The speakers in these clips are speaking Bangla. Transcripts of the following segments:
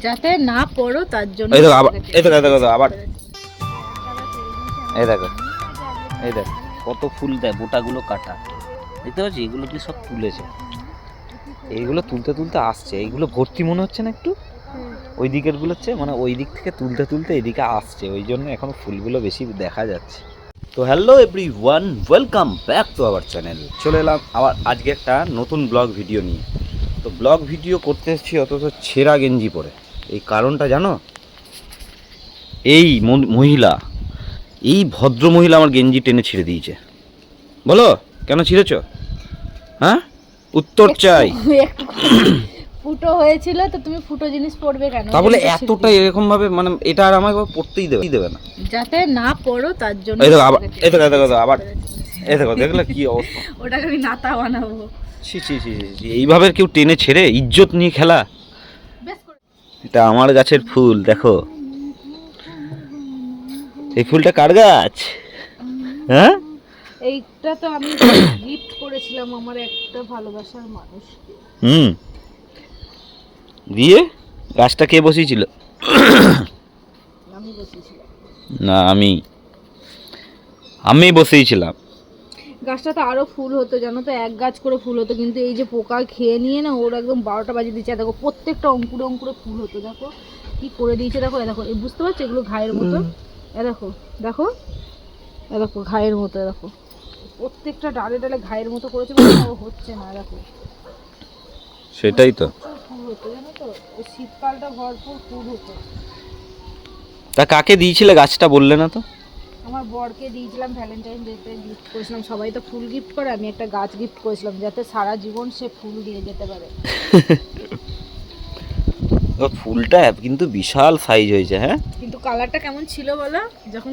যাতে না পড়ো তার জন্য। এই দেখো আবার, এই দেখো আবার, এই দেখো, এই দেখো কত ফুল দেয়, বোটাগুলো কাটা, দেখতে পাচ্ছি? এগুলো কি সব তুলেছে, এইগুলো তুলতে তুলতে আসছে, এইগুলো ভর্তি মনে হচ্ছে না একটু? ওই দিকের গুলো হচ্ছে মানে ওই দিক থেকে তুলতে তুলতে এদিকে আসছে, ওই জন্য এখন ফুলগুলো বেশি দেখা যাচ্ছে। তো hello everyone, welcome back to our channel. চলে এলাম আবার আজকে একটা নতুন ব্লগ ভিডিও নিয়ে। তো ব্লগ ভিডিও করতে এসেছি অথচ ছেঁড়া গেঞ্জি পরে। এই কারণটা জানো? এই মহিলা, এই ভদ্র মহিলা আমার গেঞ্জি টেনে ছিঁড়ে দিয়েছে। বলো কেন ছিঁড়েছ? হ্যাঁ, উত্তর চাই। ফুটো হয়েছিল তো তুমি ফুটো জিনিস পড়বে কেন? তাহলে এতটা এরকম ভাবে মানে এটা আর আমাকে পড়তেই দেবে না, যাতে না পড়ো তার জন্য। এই দেখো আবার, এই দেখো আবার, এই দেখো, দেখলে কি অবস্থা? ওটাকে আমি নাতা বানাবো। ছি ছি ছি ছি, এইভাবে কেউ টেনে ছেড়ে ইজ্জত নিয়ে খেলা? এটা আমার গাছের ফুল, দেখো এই ফুলটা কার গাছ? হ্যাঁ, এইটা তো আমি গিফট করেছিলাম আমার একটা ভালোবাসার মানুষকে। দিয়ে গাছটা কে বসিয়েছিল? আমি বসিয়েছিলাম না, আমি বসিয়েছিলাম। গাছটা তো আরো ফুল হতো জানো তো, এক গাছ করে ফুল হতো, কিন্তু এই যে পোকা খেয়ে নিয়ে না ওর একদম 12টা বাজিয়ে দিচ্ছে। দেখো প্রত্যেকটা অঙ্কুরে অঙ্কুরে ফুল হতো, দেখো কি করে দিয়েছে। দেখো দেখো, এই বুঝতে পারছো এগুলো ঘায়ের মতো? দেখো দেখো, দেখো ঘায়ের মতো, দেখো প্রত্যেকটা ডালে ডালে ঘায়ের মতো করেছে, হচ্ছে না। দেখো সেটাই তো, ফুল হতো জানো তো, ওই শীতকালটা ভরপুর ফুল হতো। তা কাকে দিয়েছিলে গাছটা বললে না তো? আমার বরকে দিয়েছিলাম, ভ্যালেন্টাইন ডেতে গিফট করেছিলাম। সবাই তো ফুল গিফট করে, আমি একটা গাছ গিফট করেছিলাম যাতে সারা জীবন সে ফুল দিয়ে যেতে পারে। ফুলটা কিন্তু বিশাল সাইজ হয়েছে। হ্যাঁ, কিন্তু কালারটা কেমন ছিল বলো? যখন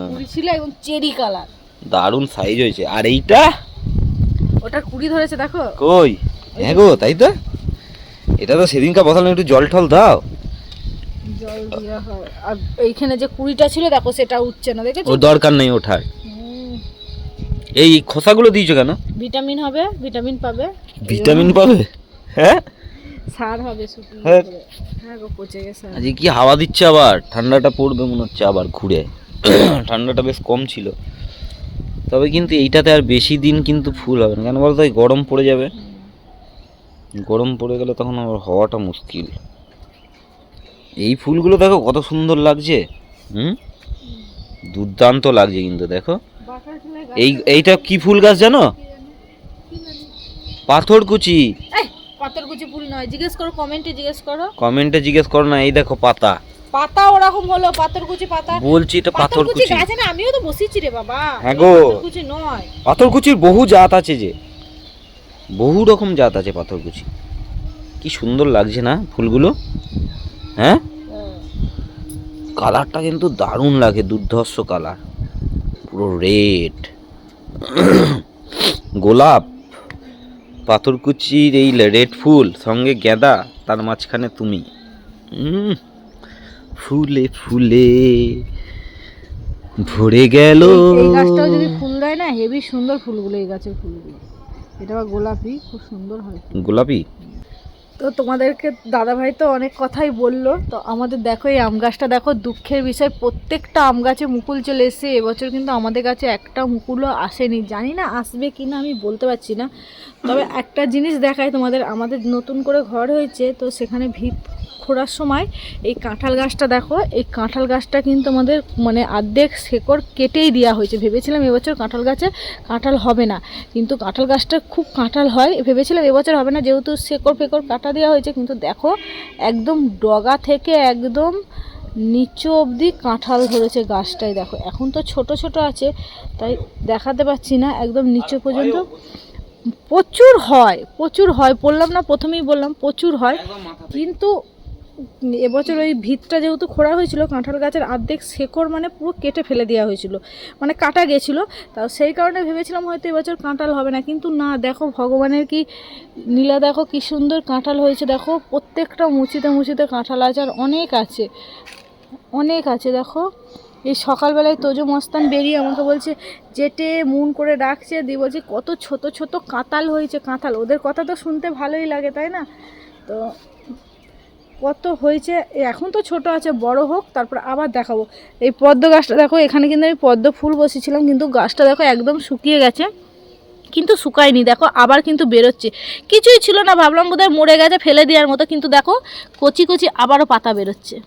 কুড়ি ছিল এবং চেরি কালার, দারুণ সাইজ হয়েছে। আর এইটা, ওটার কুড়ি ধরেছে দেখো। কই? হ্যাঁ গো, তাই তো। এটা তো সেদিনকার বসালে, একটু জল টল দাও। জল দেওয়া হয়। আর এইখানে যে কুড়িটা ছিল দেখো সেটা উঠছে না, দেখেছো? ও দরকার নেই ওঠার। এই খোসাগুলো দিয়েছো কেন? ভিটামিন হবে, ভিটামিন পাবে। ভিটামিন পাবে? হ্যাঁ, সার হবে শুকিয়ে। হ্যাঁ গো, পচে গেছে। আজকে কি হাওয়া দিচ্ছে, আবার ঠান্ডাটা পড়বে মনে হচ্ছে আবার ঘুরে। ঠান্ডাটা বেশ কম ছিল, তবে কিন্তু এইটাতে আর বেশি দিন কিন্তু ফুল হবে না। কেন বলতো? গরম পড়ে যাবে, গরম পড়ে গেলে তখন আবার হওয়াটা মুশকিল। এই ফুলগুলো দেখো কত সুন্দর লাগছে। দুর্দান্ত লাগছে কিন্তু। দেখো এইটা কি ফুল গাছ জানো? পাথরকুচি। পাথরকুচি ফুল নয়, জিজ্ঞেস করো, কমেন্টে জিজ্ঞেস করো। কমেন্টে জিজ্ঞেস করো না। এই দেখো পাতা, পাতা ওরকম হলো, পাথরকুচি পাতা বলছি। এটা পাথরকুচি গাছ না, আমিও তো বসিয়েছি রে বাবা। হ্যাঁ গো, পাথরকুচি নয়, পাথরকুচির বহু জাত আছে, যে বহু রকম জাত আছে পাথরকুচি। কি সুন্দর লাগছে না ফুলগুলো? হ্যাঁ, কালারটা কিন্তু দারুণ লাগে, দুর্ধর্ষ কালার, পুরো রেড। গোলাপ, পাথরকুচির এই রেড ফুল, সঙ্গে গেঁদা, তার মাঝখানে তুমি। ফুলে ফুলে ভরে গেল। এই গাছটাও যদি ফুল দেয় না, হেভি সুন্দর ফুলগুলো, এই গাছের ফুলগুলো। এটা আবার গোলাপি, খুব সুন্দর হয় গোলাপি। তো তোমাদেরকে দাদাভাই তো অনেক কথাই বললো। তো আমাদের দেখো এই আম গাছটা দেখো, দুঃখের বিষয় প্রত্যেকটা আম গাছে মুকুল চলে এসে, এবছর কিন্তু আমাদের গাছে একটা মুকুলও আসেনি। জানি না আসবে কি না, আমি বলতে পারছি না। তবে একটা জিনিস দেখাই তোমাদের, আমাদের নতুন করে ঘর হয়েছে, তো সেখানে ভিত খোঁড়ার সময় এই কাঁঠাল গাছটা দেখো, এই কাঁঠাল গাছটা কিন্তু আমাদের মানে অর্ধেক শেকড় কেটেই দেওয়া হয়েছে। ভেবেছিলাম এবছর কাঁঠাল গাছে কাঁঠাল হবে না, কিন্তু কাঁঠাল গাছটা খুব কাঁঠাল হয়। ভেবেছিলাম এবছর হবে না যেহেতু শেকড় ফেকড় কাটা দেওয়া হয়েছে, কিন্তু দেখো একদম ডগা থেকে একদম নিচু অবধি কাঁঠাল ধরেছে গাছটাই। দেখো এখন তো ছোট ছোট আছে তাই দেখাতে পাচ্ছি না, একদম নিচু পর্যন্ত প্রচুর হয়, প্রচুর হয়। বললাম না, প্রথমেই বললাম প্রচুর হয়। কিন্তু এবছর ওই ভিতটা যেহেতু খোঁড়া হয়েছিল, কাঁঠাল গাছের অর্ধেক শেকড় মানে পুরো কেটে ফেলে দেওয়া হয়েছিল, মানে কাটা গেছিলো। তাও সেই কারণে ভেবেছিলাম হয়তো এবছর কাঁঠাল হবে না, কিন্তু না, দেখো ভগবানের কি নীলা, দেখো কি সুন্দর কাঁঠাল হয়েছে। দেখো প্রত্যেকটা মুচিতে মুচিতে কাঁঠাল আছে, আর অনেক আছে, অনেক আছে। দেখো এই সকালবেলায় তোজো মস্তান বেরিয়ে আমাকে বলছে, জেটে মুন করে ডাকছে, দিয়ে বলছে কত ছোট ছোট কাঁঠাল হয়েছে। কাঁঠাল, ওদের কথা তো শুনতে ভালোই লাগে তাই না? তো কত হয়েছে। এখন তো ছোট আছে, বড় হোক তারপর আবার দেখাবো। এই পদ্ম গাছটা দেখো, এখানে কিন্তু আমি পদ্ম ফুল বসেছিলাম, কিন্তু গাছটা দেখো একদম শুকিয়ে গেছে, কিন্তু শুকায়নি। দেখো আবার কিন্তু বেরোচ্ছে, কিছুই ছিল না, ভাবলাম বোধহয় মরে গেছে ফেলে দেওয়ার মতো, কিন্তু দেখো কচি কচি আবারও পাতা বেরোচ্ছে,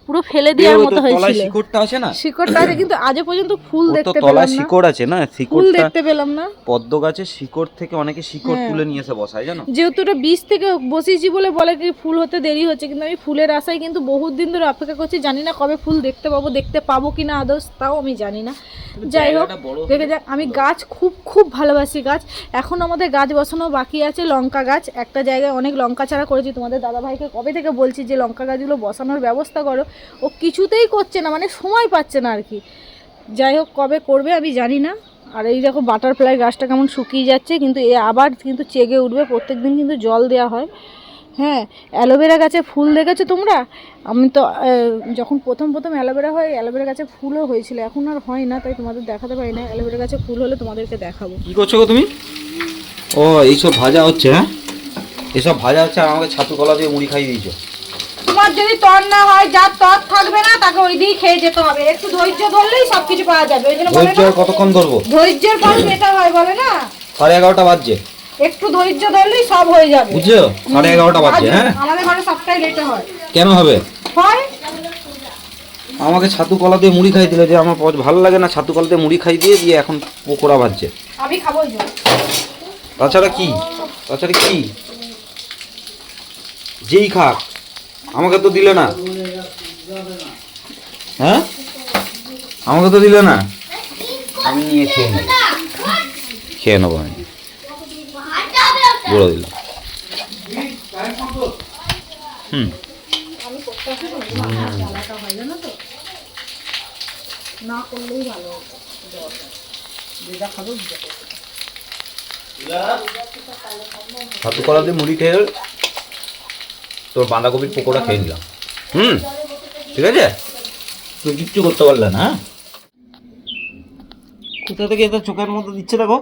পুরো ফেলে দেওয়ার মতো হয়েছিল। শিকড়টা আছে না, শিকড়টা আছে, কিন্তু আজও পর্যন্ত ফুল দেখতে তলায় পেলাম না। শিকড় আছে না, ফুল শিকড়টা দেখতে পেলাম না। পদ্ম গাছের শিকড় থেকে অনেকে শিকড় তুলে নিয়ে এসে বসায় জানো। যেহেতু এটা বীজ থেকে বসিয়েছি বলে বলে কি ফুল হতে দেরি হচ্ছে, কিন্তু আমি ফুলের আশায় কিন্তু বহুত দিন ধরে অপেক্ষা করছি, জানি না কবে ফুল দেখতে পাবো কিনা আদৌ, তাও আমি জানি না। যাই হোক, দেখে যাক। আমি গাছ খুব খুব ভালোবাসি গাছ। এখন আমাদের গাছ বসানো বাকি আছে, লঙ্কা গাছ। একটা জায়গায় অনেক লঙ্কা চারা করেছি, তোমাদের দাদাভাইকে কবে থেকে বলছি যে লঙ্কা গাছগুলো বসানোর ব্যবস্থা করো, ও কিছুতেই করছে না, মানে সময় পাচ্ছে না আর কি। যাই হোক, কবে করবে আমি জানি না। আর এই দেখো বাটারফ্লাই গাছটা কেমন শুকিয়ে যাচ্ছে, কিন্তু এ আবার কিন্তু চেগে উঠবে, প্রত্যেক দিন কিন্তু জল দেওয়া হয়। হ্যাঁ, অ্যালোভেরা গাছে ফুল দেখেছো তোমরা? আমি তো যখন প্রথম অ্যালোভেরা হয়, অ্যালোভেরা গাছে ফুলও হয়েছিল, এখন আর হয় না, তাই তোমাদের দেখাতে পারি না। অ্যালোভেরা গাছে ফুল হলে তোমাদেরকে দেখাবো। কি করছো গো তুমি? ও এইসব ভাজা হচ্ছে? হ্যাঁ, এসব ভাজা হচ্ছে, আর আমাকে ছাতু কলা দিয়ে মুড়ি খাইয়ে দিয়েছো। তোমার যদি তর না হয়, যার তর থাকবে না তাকে ওই দিয়েই খেয়ে যেতে হবে। একটু ধৈর্য ধরলেই সবকিছু পাওয়া যাবে। ওই জন্য বলে ধৈর্য না, আর কতক্ষণ ধরবো? ধৈর্যের ফল মেটা হয় বলে না। 11:30 বাজছে, একটু ধৈর্য ধরলেই সব হয়ে যাবে, বুঝছো? 11:30 বাজছে। হ্যাঁ, আমাদের ঘরে সবটাই লেটে হয়। কেন হবে? হয়। আমাকে ছাতু কলা দিয়ে মুড়ি খাই দিলে, যে আমার ভালো লাগে না, ছাতু কলা দিয়ে মুড়ি খাই দিয়ে এখন পকোড়া ভাজছে। আমি খাবো ওই জন্য। তাছাড়া কি? যেই খাক, আমাকে তো দিলে না। হ্যাঁ, আমাকে তো দিলে না, আমি নিয়ে খেয়ে নেবো আমি, বলে দিলাম। হুম, না করলেই ভালো হতো। ছাতু কলা দিয়ে মুড়ি খেয়ে তোর বাঁধাকপির পকোড়া খেয়ে নিলাম। ঠিক আছে, তুই কিচ্ছু করতে পারলে না। কোথা থেকে এটা চোখের মধ্যে দিচ্ছে দেখো।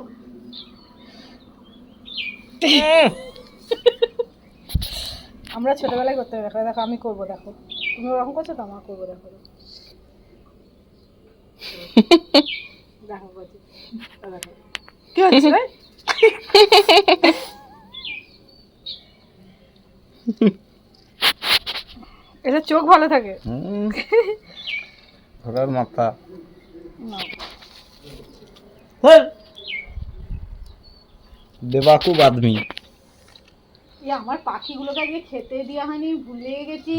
আমরা ছোটবেলায় করতে দেখো, দেখো আমি করবো, দেখো তুমি ওরকম করছো তো, আমার করবো, দেখো দেখো করছি। দেখো কি হচ্ছে রে? এটা চোখ ভালো থাকে। ঘোড়ার মাথা বেবাকুব আদমি। আমার পাখিগুলোকে আজকে খেতে দেওয়া হয়নি, ভুলে গেছি।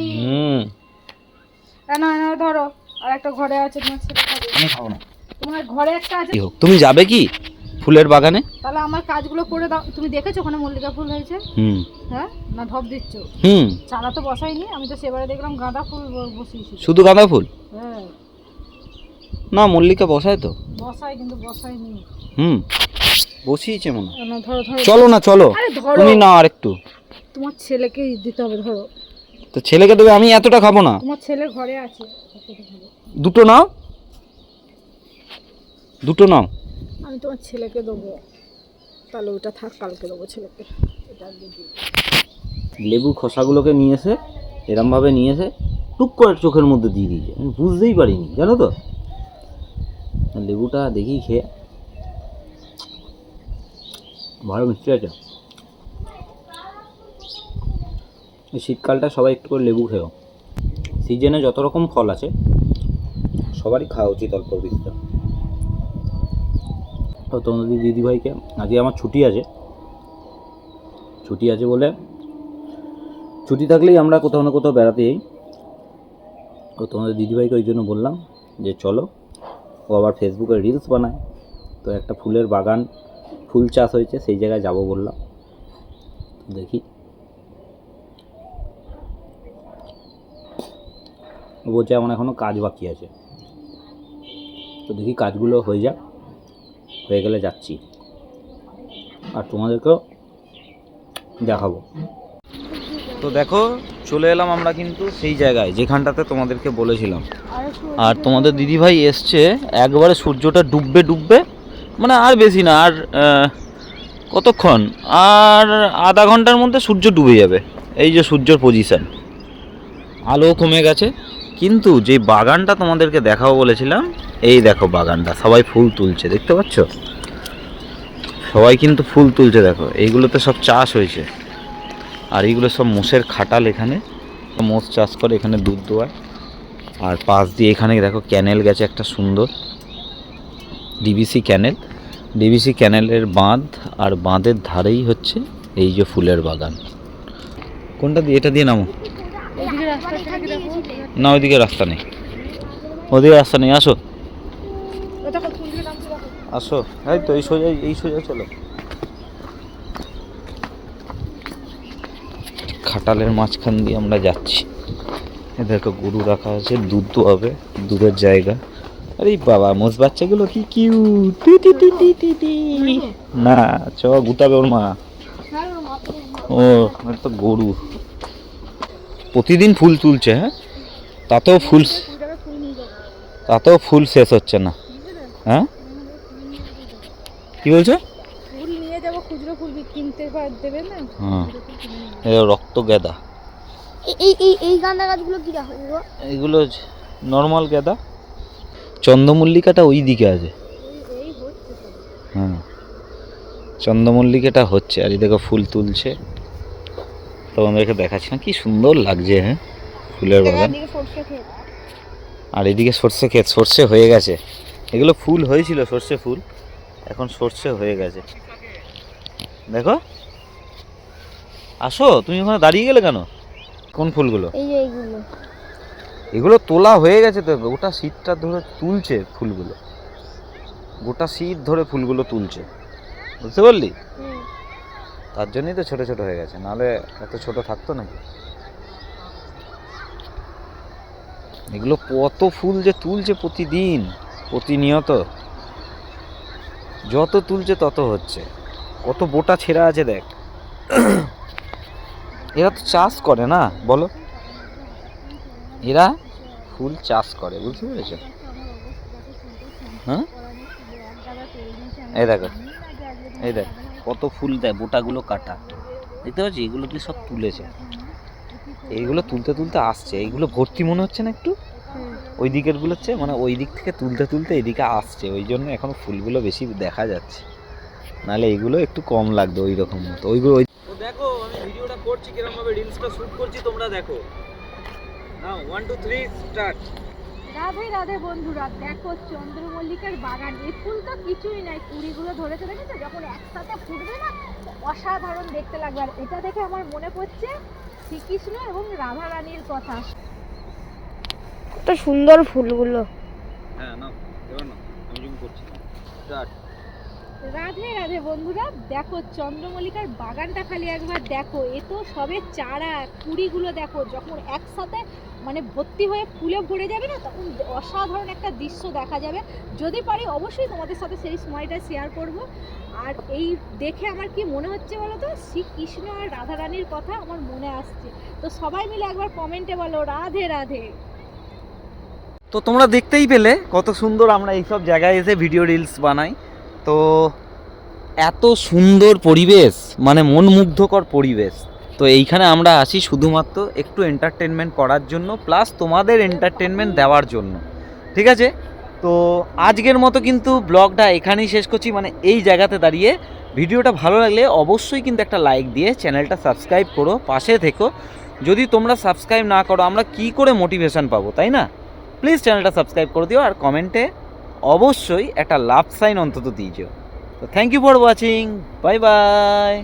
না না, ধরো আর একটা ঘরে আছে, তোমার ছেলে খাবে। আমি খাবো না। তোমার ঘরে একটা আছে। তুমি যাবে কি ফুলের বাগানে? তাহলে আমার কাজগুলো করে দাও। তুমি দেখেছো ওখানে মল্লিকা ফুল হয়েছে? হ্যাঁ, না ঢপ দিচ্ছ? চারা তো বসাইনি, আমি তো সেবারে দেখলাম গাঁদা ফুল বসিয়েছি। শুধু গাঁদা ফুল? হ্যাঁ। না, মল্লিকা বসায় তো। বসাই, কিন্তু বসাইনি। বসিয়েছে মনে হয়। না, ধরো ধরো। চলো না, চলো। আরে ধরো। তুমি না, আর একটু। তোমার ছেলেকে দিতে হবে, ধরো। তো ছেলেকে দেবে, আমি এতটা খাবো না। তোমার ছেলে ঘরে আছে। দুটো নাও, দুটো নাও। আমি তোমার ছেলেকে দেবো, তাহলে ওটা থাক, কালকে দেবো ছেলেকে। এটা লেবু খোসাগুলোকে নিয়ে এসে এরমভাবে নিয়ে এসে টুক করে চোখের মধ্যে দিয়ে দিয়েছে, আমি বুঝতেই পারিনি, জানো তো। লেবুটা দেখি খেয়ে, ভালো মিষ্টি আছে। এই শীতকালটা সবাই একটু করে লেবু খেও। সিজনে যত রকম ফল আছে সবারই খাওয়া উচিত অল্প বিস্তর। তো তোমাদের দিদিভাইকে, আজকে আমার ছুটি আছে বলে, ছুটি থাকলেই আমরা কোথাও না কোথাও বেড়াতে যাই। তো তোমাদের দিদিভাইকে ওই জন্য বললাম যে চলো, ও আবার ফেসবুকে রিলস বানায়, তো একটা ফুলের বাগান, ফুল চাষ হয়েছে, সেই জায়গায় যাব বললাম। দেখি, ও বলছে আমার এখনও কাজ বাকি আছে, তো দেখি কাজগুলো হয়ে গেলে যাচ্ছি, আর তোমাদেরকেও দেখাবো। তো দেখো, চলে এলাম আমরা কিন্তু সেই জায়গায় যেখানটাতে তোমাদেরকে বলেছিলাম। আর তোমাদের দিদিভাই এসছে, একবারে সূর্যটা ডুববে, মানে আর বেশি না, আর কতক্ষণ, আর আধা ঘন্টার মধ্যে সূর্য ডুবে যাবে। এই যে সূর্যর পজিশান, আলো কমে গেছে, কিন্তু যে বাগানটা তোমাদেরকে দেখাবো বলেছিলাম, এই দেখো বাগানটা, সবাই ফুল তুলছে, দেখতে পাচ্ছ? সবাই কিন্তু ফুল তুলছে, দেখো এইগুলোতে সব চাষ হয়েছে। আর এইগুলো সব মোষের খাটাল, এখানে মোষ চাষ করে, এখানে দুধ দোয়ায়। আর পাশ দিয়ে এখানে দেখো ক্যানেল গেছে একটা সুন্দর, ডিবিসি ক্যানেল। ডিবিসি ক্যানেলের বাঁধ, আর বাঁধের ধারেই হচ্ছে এই যে ফুলের বাগান। কোনটা দিয়ে? এটা দিয়ে নামো ওইদিকে রাস্তা থেকে দেখো, না, ওইদিকে রাস্তা নেই, ওদিকে রাস্তা নেই, আসো ওই দেখো ফুল দিয়ে নামছে দেখো। আসো, এই তো এই সোজা চলো। খাটালের মাঝখান দিয়ে আমরা যাচ্ছি। এ দেখো গরু রাখা আছে, দুধ দোয়াবে, দুধের জায়গা। আরে বাবা, মোষ বাচ্চাগুলো কি কিউট! না, চ গুতাবে ওর মা। ও, এটা তো গরু। প্রতিদিন ফুল তুলছে, হ্যাঁ, তাতেও ফুল শেষ হচ্ছে না। হ্যাঁ, কি বলছো? ফুল নিয়ে যাবো, খুচরো ফুল কিনতে দেবে না। হ্যাঁ, এটা রক্ত গেঁদা। এই গাঁদা গাছগুলো কি রাখো? এগুলো নর্মাল গেঁদা। চন্দ্রমল্লিকাটা ওই দিকে আছে। হ্যাঁ, চন্দ্রমল্লিকাটা হচ্ছে। আর এই দেখো ফুল তুলছে, তোমাদেরকে দেখাচ্ছি না, কি সুন্দর লাগছে। হ্যাঁ, ফুলের বাগান। আর এদিকে সর্ষে ক্ষেত, সর্ষে হয়ে গেছে। এগুলো ফুল হয়েছিল, সর্ষে ফুল, এখন সর্ষে হয়ে গেছে। দেখো, আসো, তুমি ওখানে দাঁড়িয়ে গেলে কেন? কোন ফুলগুলো? এইগুলো এগুলো তোলা হয়ে গেছে তো, গোটা শীতটা ধরে তুলছে ফুলগুলো, গোটা শীত ধরে ফুলগুলো তুলছে, বুঝতে পারলি? তার জন্যই তো ছোট ছোট হয়ে গেছে, নাহলে এত ছোট থাকতো নাকি? এগুলো কত ফুল যে তুলছে প্রতিদিন, প্রতিনিয়ত, যত তুলছে তত হচ্ছে। কত বোটা ছেঁড়া আছে দেখ। এরা তো চাষ করে না, বলো? এরা ফুল চাষ করে, বুঝতে পেরেছো? হ্যাঁ, এই দেখো, এই দেখ কত ফুল দেয়, বোটাগুলো কাটা, দেখতে পাচ্ছি? এগুলো কি সব তুলেছে, এইগুলো তুলতে তুলতে আসছে, এইগুলো ভর্তি মনে হচ্ছে না একটু? ওই দিকের গুলো হচ্ছে, মানে ওই দিক থেকে তুলতে তুলতে এদিকে আসছে, ওই জন্য এখন ফুলগুলো বেশি দেখা যাচ্ছে, নাহলে এইগুলো একটু কম লাগতো ওই রকম মতো। ওইগুলো দেখো, আমি ভিডিওটা করছি কিরকম ভাবে, রিলসটা শুট করছি, তোমরা দেখো। নাও 1 2 3 স্টার্ট। রাধে রাধে বন্ধুরা, দেখো চন্দ্রমল্লিকার বাগান। এই ফুল তো কিছুই নাই, কুড়িগুলো ধরেছে, দেখেছো? যখন একসাথে ফুটবে না, অসাধারণ দেখতে লাগবে। আর এটা দেখে আমার মনে পড়ছে শ্রীকৃষ্ণ এবং রাধা রানীর কথা। কত সুন্দর ফুলগুলো। হ্যাঁ, নাও, এবার নাও, আমি জুম করছি, স্টার্ট। রাধে রাধে বন্ধুরা, দেখো চন্দ্রমল্লিকার বাগানটা খালি একবার দেখো। এ তো সবে চারা, কুড়িগুলো দেখো, যখন একসাথে মানে ভর্তি হয়ে ফুলে ভরে যাবে না, তখন অসাধারণ একটা দৃশ্য দেখা যাবে। যদি পারি অবশ্যই তোমাদের সাথে সেই সময়টা শেয়ার করব। আর এই দেখে আমার কি মনে হচ্ছে বলো তো, শ্রীকৃষ্ণ আর রাধা রানীর কথা আমার মনে আসছে। তো সবাই মিলে একবার কমেন্টে বলো রাধে রাধে। তো তোমরা দেখতেই পেলে কত সুন্দর আমরা এইসব জায়গায় এসে ভিডিও রিলস বানাই। তো এত সুন্দর পরিবেশ, মানে মনমুগ্ধকর পরিবেশ। তো এইখানে আমরা আসি শুধুমাত্র একটু এন্টারটেনমেন্ট করার জন্য, প্লাস তোমাদের এন্টারটেনমেন্ট দেওয়ার জন্য, ঠিক আছে? তো আজকের মতো কিন্তু ব্লগটা এখানেই শেষ করছি, মানে এই জায়গাতে দাঁড়িয়ে। ভিডিওটা ভালো লাগলে অবশ্যই কিন্তু একটা লাইক দিয়ে চ্যানেলটা সাবস্ক্রাইব করো, পাশে থেকো। যদি তোমরা সাবস্ক্রাইব না করো, আমরা কি করে মোটিভেশন পাবো, তাই না? প্লিজ চ্যানেলটা সাবস্ক্রাইব করে দিও, আর কমেন্টে অবশ্যই একটা লাভ সাইন অন্তত দিয়েছো। তো thank you for watching, bye by.